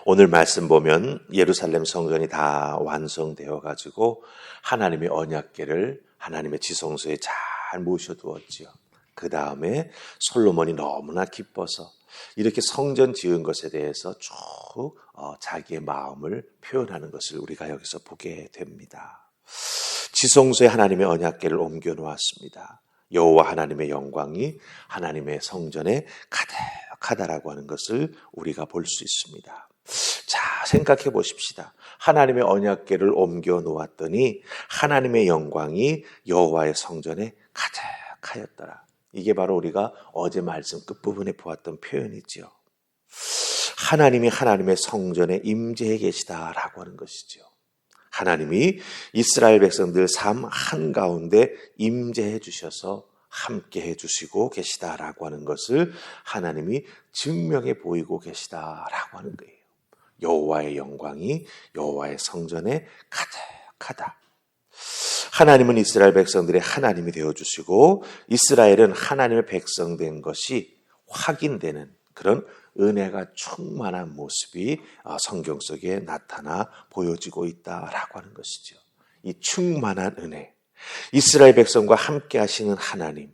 오늘 말씀 보면 예루살렘 성전이 다 완성되어 가지고 하나님의 언약궤를 하나님의 지성소에 잘 모셔두었지요. 그 다음에 솔로몬이 너무나 기뻐서 이렇게 성전 지은 것에 대해서 쭉 자기의 마음을 표현하는 것을 우리가 여기서 보게 됩니다. 지성소에 하나님의 언약궤를 옮겨 놓았습니다. 여호와 하나님의 영광이 하나님의 성전에 가득하다라고 하는 것을 우리가 볼 수 있습니다. 자, 생각해 보십시다. 하나님의 언약궤를 옮겨 놓았더니 하나님의 영광이 여호와의 성전에 가득하였더라. 이게 바로 우리가 어제 말씀 끝부분에 보았던 표현이지요. 하나님이 하나님의 성전에 임재해 계시다라고 하는 것이죠. 하나님이 이스라엘 백성들 삶 한가운데 임재해 주셔서 함께 해주시고 계시다라고 하는 것을 하나님이 증명해 보이고 계시다라고 하는 거예요. 여호와의 영광이 여호와의 성전에 가득하다. 하나님은 이스라엘 백성들의 하나님이 되어주시고 이스라엘은 하나님의 백성 된 것이 확인되는 그런 은혜가 충만한 모습이 성경 속에 나타나 보여지고 있다라고 하는 것이죠. 이 충만한 은혜, 이스라엘 백성과 함께 하시는 하나님,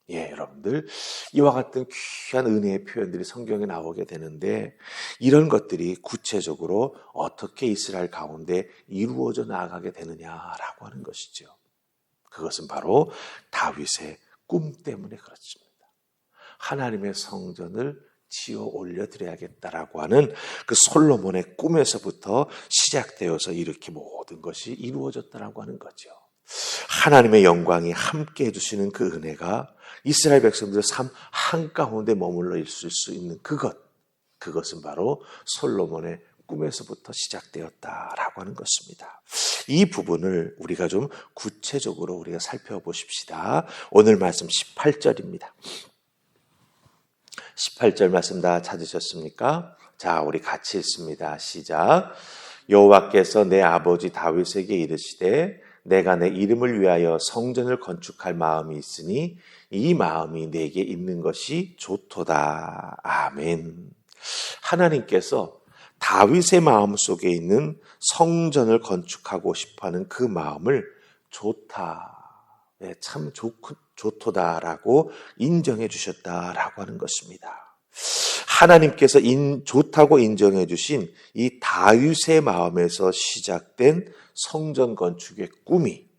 여러분들 이와 같은 귀한 은혜의 표현들이 성경에 나오게 되는데 이런 것들이 구체적으로 어떻게 이스라엘 가운데 이루어져 나가게 되느냐라고 하는 것이죠. 그것은 바로 다윗의 꿈 때문에 그렇습니다. 하나님의 성전을 지어 올려드려야겠다라고 하는 그 솔로몬의 꿈에서부터 시작되어서 이렇게 모든 것이 이루어졌다라고 하는 거죠. 하나님의 영광이 함께 해주시는 그 은혜가 이스라엘 백성들의 삶 한가운데 머물러 있을 수 있는 그것은 바로 솔로몬의 꿈에서부터 시작되었다라고 하는 것입니다. 이 부분을 우리가 좀 구체적으로 우리가 살펴보십시다. 오늘 말씀 18절입니다. 18절 말씀 다 찾으셨습니까? 자, 우리 같이 읽습니다. 시작. 여호와께서 내 아버지 다윗에게 이르시되 내가 내 이름을 위하여 성전을 건축할 마음이 있으니 이 마음이 내게 있는 것이 좋도다. 아멘. 하나님께서 다윗의 마음 속에 있는 성전을 건축하고 싶어하는 그 마음을 좋다. 참 좋도다라고 인정해 주셨다라고 하는 것입니다. 하나님께서 좋다고 인정해 주신 이 다윗의 마음에서 시작된 성전 건축의 꿈이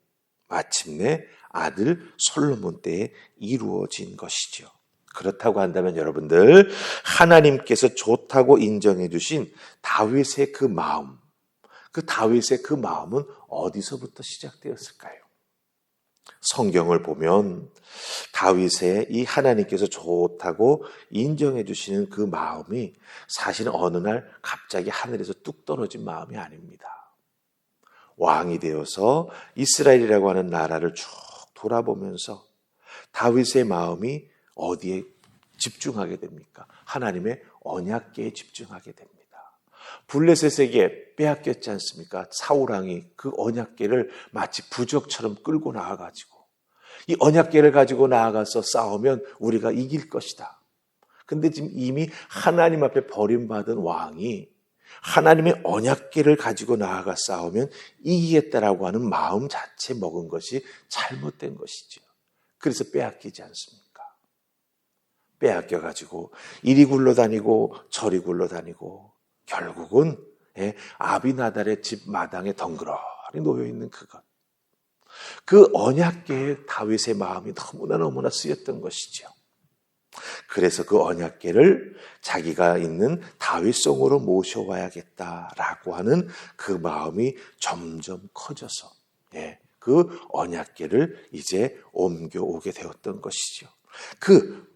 마침내 아들 솔로몬 때에 이루어진 것이죠. 그렇다고 한다면 여러분들, 하나님께서 좋다고 인정해 주신 다윗의 그 마음, 그 다윗의 그 마음은 어디서부터 시작되었을까요? 성경을 보면 다윗의 이 하나님께서 좋다고 인정해 주시는 그 마음이 사실은 어느 날 갑자기 하늘에서 뚝 떨어진 마음이 아닙니다. 왕이 되어서 이스라엘이라고 하는 나라를 쭉 돌아보면서 다윗의 마음이 어디에 집중하게 됩니까? 하나님의 언약궤에 집중하게 됩니다. 블레셋에게 빼앗겼지 않습니까? 사울왕이 그 언약궤를 마치 부적처럼 끌고 나와가지고 이 언약궤를 가지고 나아가서 싸우면 우리가 이길 것이다. 근데 지금 이미 하나님 앞에 버림받은 왕이 하나님의 언약궤를 가지고 나아가 싸우면 이기겠다라고 하는 마음 자체 먹은 것이 잘못된 것이죠. 그래서 빼앗기지 않습니까? 빼앗겨가지고 이리 굴러다니고 저리 굴러다니고 결국은 아비나달의 집 마당에 덩그러니 놓여있는 그것. 그 언약궤에 다윗의 마음이 너무나 쓰였던 것이죠. 그래서 그 언약궤를 자기가 있는 다윗성으로 모셔와야겠다라고 하는 그 마음이 점점 커져서 그 언약궤를 이제 옮겨오게 되었던 것이죠. 그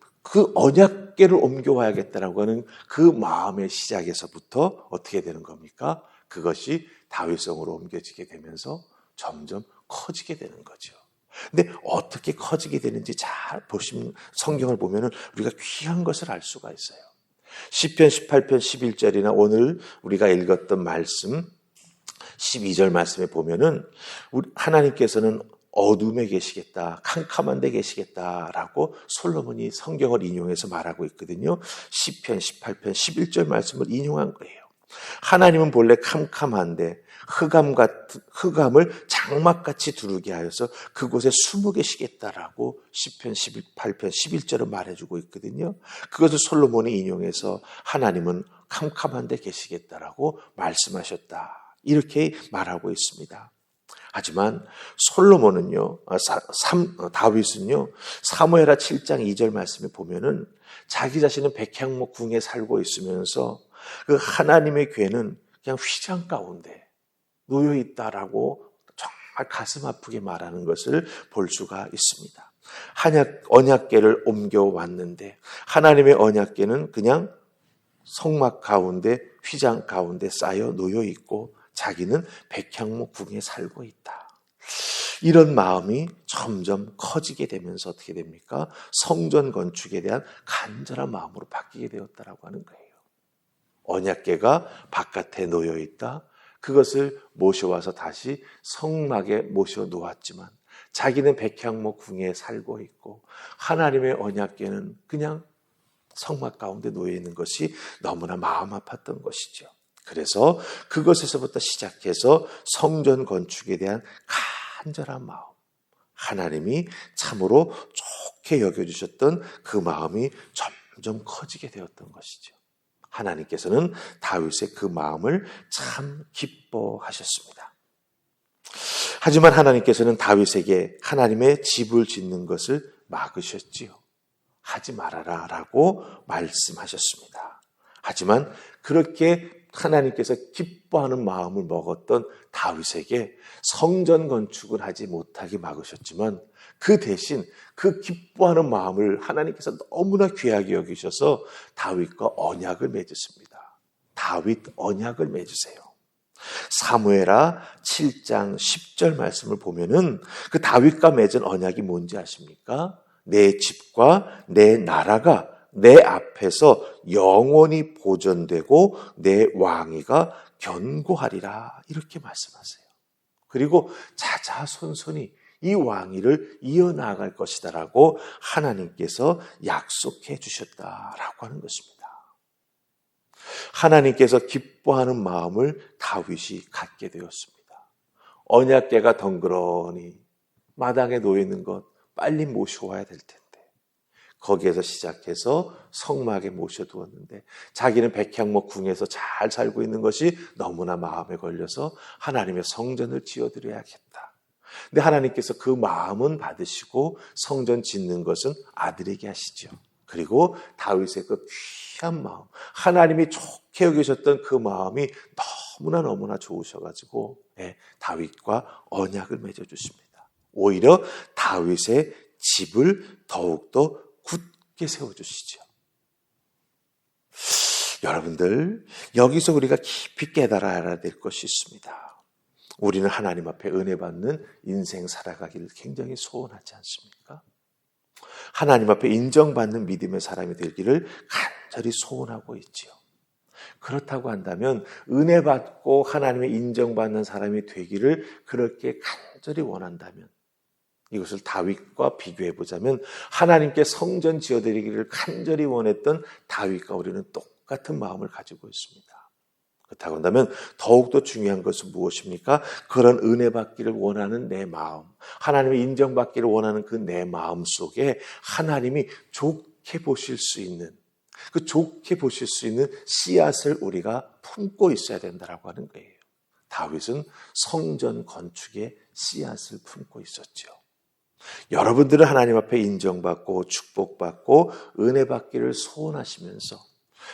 언약궤를 옮겨와야겠다라고 하는 그 마음의 시작에서부터 어떻게 되는 겁니까? 그것이 다윗성으로 옮겨지게 되면서 점점 커지게 되는 거죠. 근데 어떻게 커지게 되는지 잘 보시면 성경을 보면은 우리가 귀한 것을 알 수가 있어요. 시편 18편 11절이나 오늘 우리가 읽었던 말씀 12절 말씀에 보면은 하나님께서는 어둠에 계시겠다, 캄캄한 데 계시겠다라고 솔로몬이 성경을 인용해서 말하고 있거든요. 시편 18편 11절 말씀을 인용한 거예요. 하나님은 본래 캄캄한데 흑암을 장막같이 두르게 하여서 그곳에 숨어 계시겠다라고 시편 18편 11절은 말해주고 있거든요. 그것을 솔로몬이 인용해서 하나님은 캄캄한데 계시겠다라고 말씀하셨다, 이렇게 말하고 있습니다. 하지만 솔로몬은요, 다윗은요, 사무엘하 7장 2절 말씀에 보면은 자기 자신은 백향목 궁에 살고 있으면서 그 하나님의 괴는 그냥 휘장 가운데 놓여 있다라고 정말 가슴 아프게 말하는 것을 볼 수가 있습니다. 언약궤를 옮겨왔는데 하나님의 언약궤는 그냥 성막 가운데, 휘장 가운데 쌓여 놓여 있고 자기는 백향목 궁에 살고 있다. 이런 마음이 점점 커지게 되면서 어떻게 됩니까? 성전 건축에 대한 간절한 마음으로 바뀌게 되었다라고 하는 거예요. 언약궤가 바깥에 놓여 있다. 그것을 모셔와서 다시 성막에 모셔 놓았지만 자기는 백향목 궁에 살고 있고 하나님의 언약궤는 그냥 성막 가운데 놓여 있는 것이 너무나 마음 아팠던 것이죠. 그래서 그것에서부터 시작해서 성전 건축에 대한 간절한 마음, 하나님이 참으로 좋게 여겨주셨던 그 마음이 점점 커지게 되었던 것이죠. 하나님께서는 다윗의 그 마음을 참 기뻐하셨습니다. 하지만 하나님께서는 다윗에게 하나님의 집을 짓는 것을 막으셨지요. 하지 말아라 라고 말씀하셨습니다. 하지만 그렇게 하나님께서 기뻐하는 마음을 먹었던 다윗에게 성전 건축을 하지 못하게 막으셨지만 그 대신 그 기뻐하는 마음을 하나님께서 너무나 귀하게 여기셔서 다윗과 언약을 맺으십니다. 다윗 언약을 맺으세요. 사무엘하 7장 10절 말씀을 보면은 그 다윗과 맺은 언약이 뭔지 아십니까? 내 집과 내 나라가 내 앞에서 영원히 보존되고 내 왕위가 견고하리라, 이렇게 말씀하세요. 그리고 자자손손이 이 왕위를 이어나갈 것이다라고 하나님께서 약속해 주셨다라고 하는 것입니다. 하나님께서 기뻐하는 마음을 다윗이 갖게 되었습니다. 언약궤가 덩그러니 마당에 놓여 있는 것 빨리 모셔와야 될 텐데 거기에서 시작해서 성막에 모셔두었는데 자기는 백향목 궁에서 잘 살고 있는 것이 너무나 마음에 걸려서 하나님의 성전을 지어드려야겠다. 근데 하나님께서 그 마음은 받으시고 성전 짓는 것은 아들에게 하시죠. 그리고 다윗의 그 귀한 마음, 하나님이 좋게 여기셨던 그 마음이 너무나 좋으셔가지고 다윗과 언약을 맺어주십니다. 오히려 다윗의 집을 더욱더 굳게 세워주시죠. 여러분들, 여기서 우리가 깊이 깨달아야 될 것이 있습니다. 우리는 하나님 앞에 은혜 받는 인생 살아가기를 굉장히 소원하지 않습니까? 하나님 앞에 인정받는 믿음의 사람이 되기를 간절히 소원하고 있지요. 그렇다고 한다면 은혜 받고 하나님의 인정받는 사람이 되기를 그렇게 간절히 원한다면 이것을 다윗과 비교해 보자면 하나님께 성전 지어드리기를 간절히 원했던 다윗과 우리는 똑같은 마음을 가지고 있습니다. 그렇다고 한다면 더욱더 중요한 것은 무엇입니까? 그런 은혜 받기를 원하는 내 마음, 하나님의 인정받기를 원하는 그 내 마음 속에 하나님이 좋게 보실 수 있는, 그 좋게 보실 수 있는 씨앗을 우리가 품고 있어야 된다고 하는 거예요. 다윗은 성전 건축의 씨앗을 품고 있었죠. 여러분들은 하나님 앞에 인정받고 축복받고 은혜 받기를 소원하시면서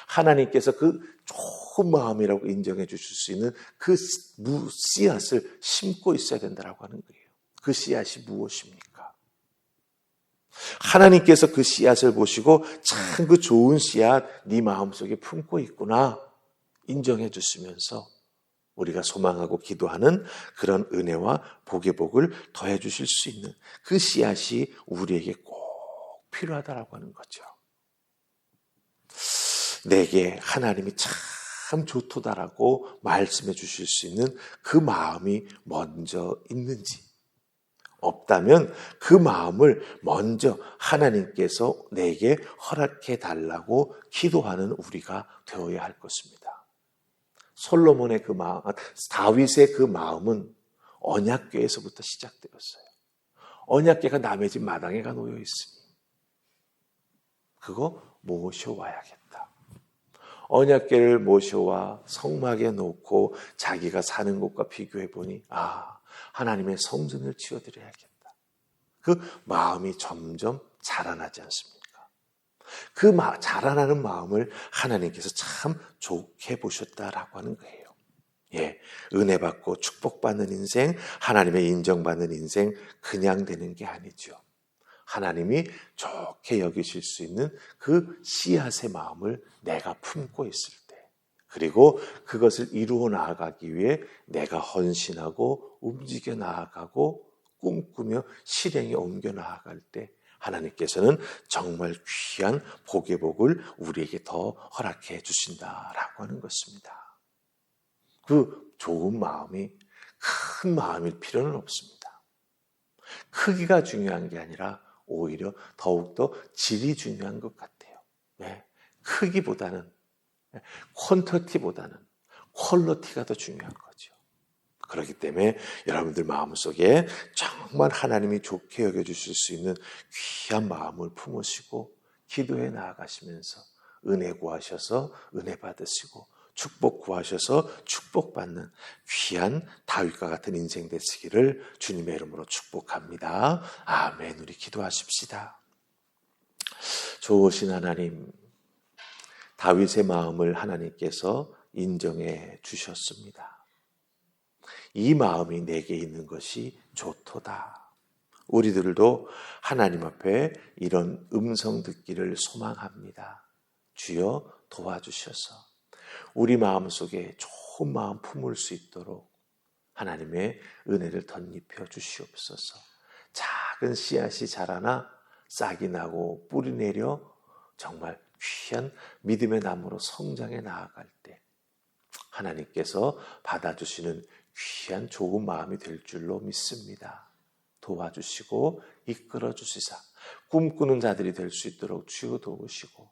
하나님께서 그 좋은 마음이라고 인정해 주실 수 있는 그 씨앗을 심고 있어야 된다고 하는 거예요. 그 씨앗이 무엇입니까? 하나님께서 그 씨앗을 보시고 참 그 좋은 씨앗 네 마음속에 품고 있구나 인정해 주시면서 우리가 소망하고 기도하는 그런 은혜와 복의 복을 더해 주실 수 있는 그 씨앗이 우리에게 꼭 필요하다라고 하는 거죠. 내게 하나님이 참 좋도다라고 말씀해 주실 수 있는 그 마음이 먼저 있는지, 없다면 그 마음을 먼저 하나님께서 내게 허락해 달라고 기도하는 우리가 되어야 할 것입니다. 솔로몬의 그 마음, 다윗의 그 마음은 언약궤에서부터 시작되었어요. 언약궤가 남의 집 마당에가 놓여 있으니 그거 모셔와야겠다. 언약궤를 모셔와 성막에 놓고 자기가 사는 곳과 비교해 보니 하나님의 성전을 지어드려야겠다. 그 마음이 점점 자라나지 않습니까? 그 자라나는 마음을 하나님께서 참 좋게 보셨다라고 하는 거예요. 은혜 받고 축복받는 인생, 하나님의 인정받는 인생 그냥 되는 게 아니죠. 하나님이 좋게 여기실 수 있는 그 씨앗의 마음을 내가 품고 있을 때, 그리고 그것을 이루어 나아가기 위해 내가 헌신하고 움직여 나아가고 꿈꾸며 실행에 옮겨 나아갈 때 하나님께서는 정말 귀한 복의 복을 우리에게 더 허락해 주신다라고 하는 것입니다. 그 좋은 마음이 큰 마음일 필요는 없습니다. 크기가 중요한 게 아니라 오히려 더욱더 질이 중요한 것 같아요. 크기보다는, 퀀터티보다는 퀄리티가 더 중요한 거죠. 그렇기 때문에 여러분들 마음속에 정말 하나님이 좋게 여겨주실 수 있는 귀한 마음을 품으시고 기도해 나아가시면서 은혜 구하셔서 은혜 받으시고 축복 구하셔서 축복받는 귀한 다윗과 같은 인생 되시기를 주님의 이름으로 축복합니다. 아멘. 우리 기도하십시다. 좋으신 하나님, 다윗의 마음을 하나님께서 인정해 주셨습니다. 이 마음이 내게 있는 것이 좋도다. 우리들도 하나님 앞에 이런 음성 듣기를 소망합니다. 주여 도와주셔서 우리 마음속에 좋은 마음 품을 수 있도록 하나님의 은혜를 덧입혀 주시옵소서. 작은 씨앗이 자라나 싹이 나고 뿌리 내려 정말 귀한 믿음의 나무로 성장해 나아갈 때 하나님께서 받아주시는 귀한 좋은 마음이 될 줄로 믿습니다. 도와주시고 이끌어 주시사 꿈꾸는 자들이 될 수 있도록 주여 도우시고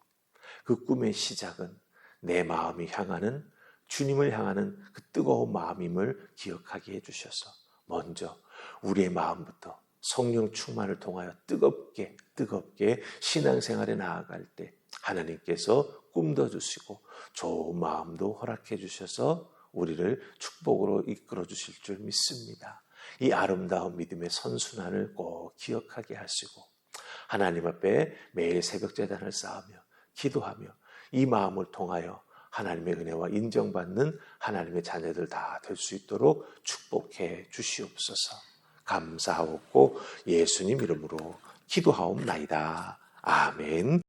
그 꿈의 시작은 내 마음이 향하는 주님을 향하는 그 뜨거운 마음임을 기억하게 해주셔서 먼저 우리의 마음부터 성령 충만을 통하여 뜨겁게 신앙생활에 나아갈 때 하나님께서 꿈도 주시고 좋은 마음도 허락해 주셔서 우리를 축복으로 이끌어 주실 줄 믿습니다. 이 아름다운 믿음의 선순환을 꼭 기억하게 하시고 하나님 앞에 매일 새벽 제단을 쌓으며 기도하며 이 마음을 통하여 하나님의 은혜와 인정받는 하나님의 자녀들 다 될 수 있도록 축복해 주시옵소서. 감사하옵고 예수님 이름으로 기도하옵나이다. 아멘.